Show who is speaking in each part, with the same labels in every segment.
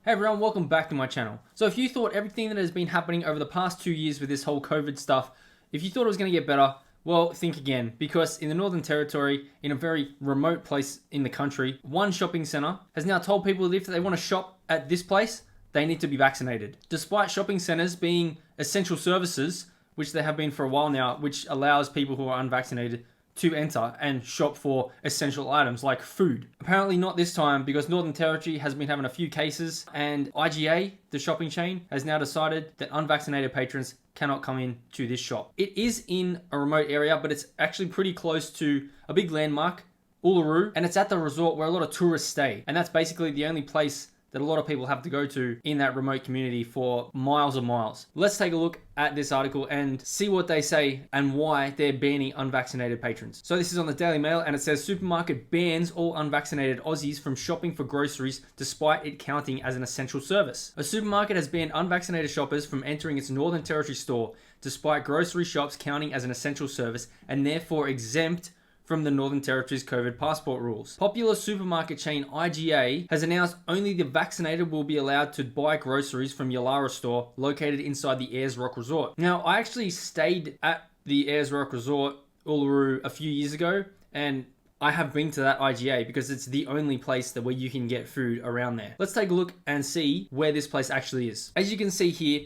Speaker 1: Hey everyone, welcome back to my channel. So if you thought everything that has been happening over the past 2 years with this whole COVID stuff, if you thought it was going to get better, well, think again. Because in the Northern Territory, in a very remote place in the country, one shopping centre has now told people that if they want to shop at this place, they need to be vaccinated. Despite shopping centres being essential services, which they have been for a while now, which allows people who are unvaccinated to enter and shop for essential items like food. Apparently not this time, because Northern Territory has been having a few cases, and IGA, the shopping chain, has now decided that unvaccinated patrons cannot come in to this shop. It is in a remote area, but it's actually pretty close to a big landmark, Uluru, and it's at the resort where a lot of tourists stay. And that's basically the only place that a lot of people have to go to in that remote community for miles and miles. Let's take a look at this article and see what they say and why they're banning unvaccinated patrons. So this is on the Daily Mail, and it says supermarket bans all unvaccinated Aussies from shopping for groceries despite it counting as an essential service. A supermarket has banned unvaccinated shoppers from entering its Northern Territory store despite grocery shops counting as an essential service and therefore exempt from the Northern Territory's COVID passport rules. Popular supermarket chain IGA has announced only the vaccinated will be allowed to buy groceries from Yulara store located inside the Ayers Rock Resort. Now, I actually stayed at the Ayers Rock Resort, Uluru, a few years ago, and I have been to that IGA because it's the only place where you can get food around there. Let's take a look and see where this place actually is. As you can see here,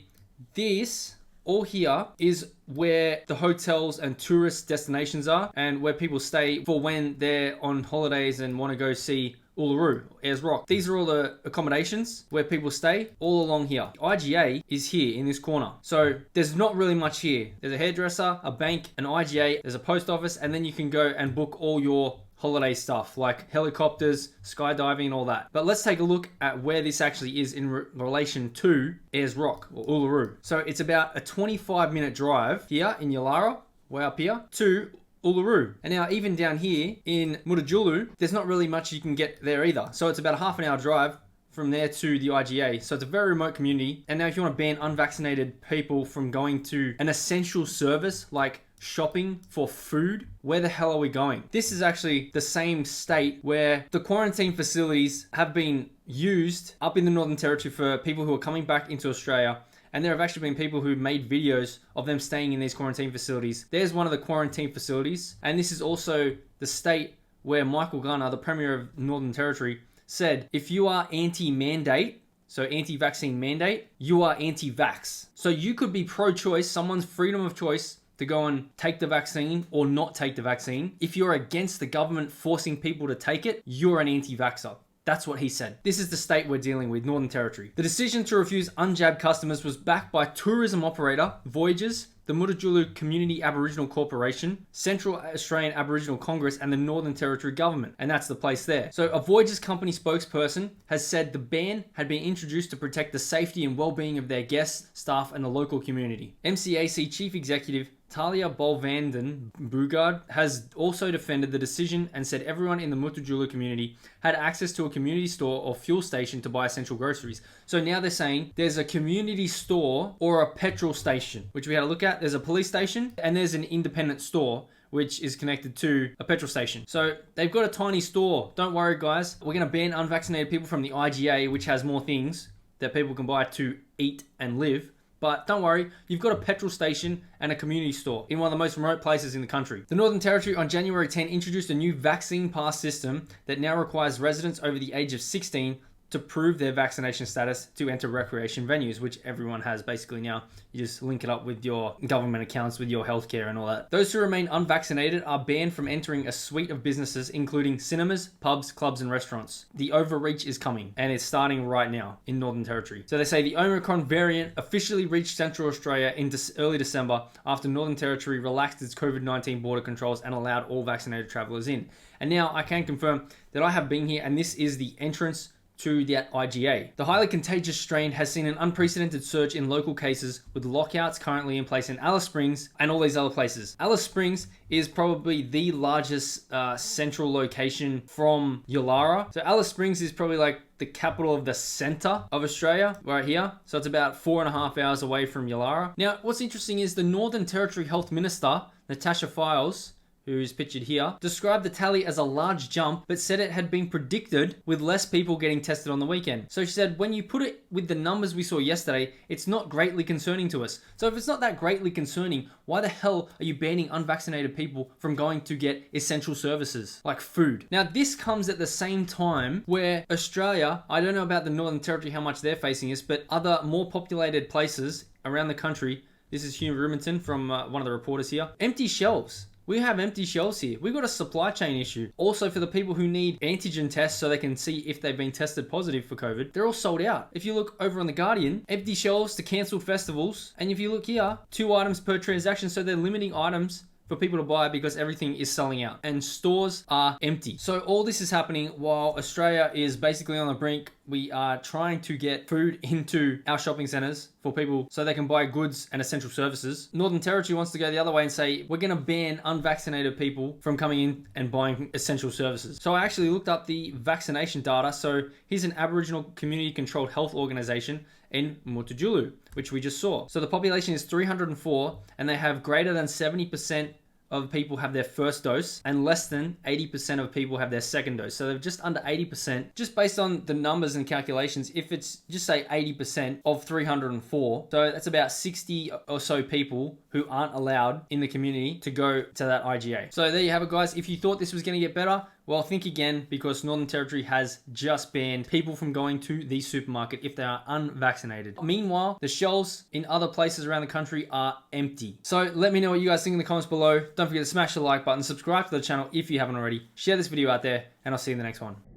Speaker 1: this all here is where the hotels and tourist destinations are and where people stay for when they're on holidays and want to go see Uluru, Ayers Rock. These are all the accommodations where people stay all along here. IGA is here in this corner. So there's not really much here. There's a hairdresser, a bank, an IGA, there's a post office, and then you can go and book all your holiday stuff like helicopters, skydiving, and all that. But let's take a look at where this actually is in relation to Ayers Rock or Uluru. So it's about a 25-minute drive here in Yulara, way up here, to Uluru. And now even down here in Mutijulu, there's not really much you can get there either. So it's about a half an hour drive from there to the IGA. So it's a very remote community. And now if you want to ban unvaccinated people from going to an essential service like shopping for food, where the hell are we going? This is actually the same state where the quarantine facilities have been used up in the Northern Territory for people who are coming back into Australia. And there have actually been people who made videos of them staying in these quarantine facilities. There's one of the quarantine facilities. And this is also the state where Michael Gunner, the Premier of Northern Territory, said, if you are anti-mandate, so anti-vaccine mandate, you are anti-vax. So you could be pro-choice, someone's freedom of choice to go and take the vaccine or not take the vaccine. If you're against the government forcing people to take it, you're an anti-vaxxer. That's what he said. This is the state we're dealing with, Northern Territory. The decision to refuse unjabbed customers was backed by tourism operator Voyages, the Mutijulu Community Aboriginal Corporation, Central Australian Aboriginal Congress, and the Northern Territory government. And that's the place there. So a Voyages company spokesperson has said the ban had been introduced to protect the safety and well-being of their guests, staff, and the local community. MCAC Chief Executive Talia Bolvanden Bugard has also defended the decision and said everyone in the Mutijulu community had access to a community store or fuel station to buy essential groceries. So now they're saying there's a community store or a petrol station, which we had a look at. There's a police station and there's an independent store which is connected to a petrol station. So they've got a tiny store. Don't worry, guys. We're going to ban unvaccinated people from the IGA, which has more things that people can buy to eat and live. But don't worry, you've got a petrol station and a community store in one of the most remote places in the country. The Northern Territory on January 10 introduced a new vaccine pass system that now requires residents over the age of 16 to prove their vaccination status to enter recreation venues, which everyone has basically now. You just link it up with your government accounts, with your healthcare and all that. Those who remain unvaccinated are banned from entering a suite of businesses, including cinemas, pubs, clubs, and restaurants. The overreach is coming, and it's starting right now in Northern Territory. So they say the Omicron variant officially reached Central Australia in early December after Northern Territory relaxed its COVID-19 border controls and allowed all vaccinated travellers in. And now I can confirm that I have been here, and this is the entrance to that IGA. The highly contagious strain has seen an unprecedented surge in local cases, with lockouts currently in place in Alice Springs and all these other places. Alice Springs is probably the largest central location from Yulara. So Alice Springs is probably like the capital of the center of Australia, right here. So it's about 4.5 hours away from Yulara. Now, what's interesting is the Northern Territory Health Minister, Natasha Files, who's pictured here, described the tally as a large jump, but said it had been predicted with less people getting tested on the weekend. So she said, when you put it with the numbers we saw yesterday, it's not greatly concerning to us. So if it's not that greatly concerning, why the hell are you banning unvaccinated people from going to get essential services like food? Now, this comes at the same time where Australia, I don't know about the Northern Territory, how much they're facing this, but other more populated places around the country, this is Hugh Riminton from one of the reporters here, empty shelves. We have empty shelves here. We've got a supply chain issue. Also, for the people who need antigen tests so they can see if they've been tested positive for COVID, they're all sold out. If you look over on The Guardian, empty shelves to cancelled festivals. And if you look here, 2 items per transaction. So they're limiting items for people to buy because everything is selling out and stores are empty. So all this is happening while Australia is basically on the brink. We are trying to get food into our shopping centers for people so they can buy goods and essential services. Northern Territory wants to go the other way and say, we're going to ban unvaccinated people from coming in and buying essential services. So I actually looked up the vaccination data. So here's an Aboriginal community controlled health organization in Mutujulu, which we just saw. So the population is 304 and they have greater than 70% of people have their first dose and less than 80% of people have their second dose. So they're just under 80%. Just based on the numbers and calculations, if it's just say 80% of 304, so that's about 60 or so people who aren't allowed in the community to go to that IGA. So there you have it, guys. If you thought this was going to get better, well, think again, because Northern Territory has just banned people from going to the supermarket if they are unvaccinated. Meanwhile, the shelves in other places around the country are empty. So let me know what you guys think in the comments below. Don't forget to smash the like button, subscribe to the channel if you haven't already, share this video out there, and I'll see you in the next one.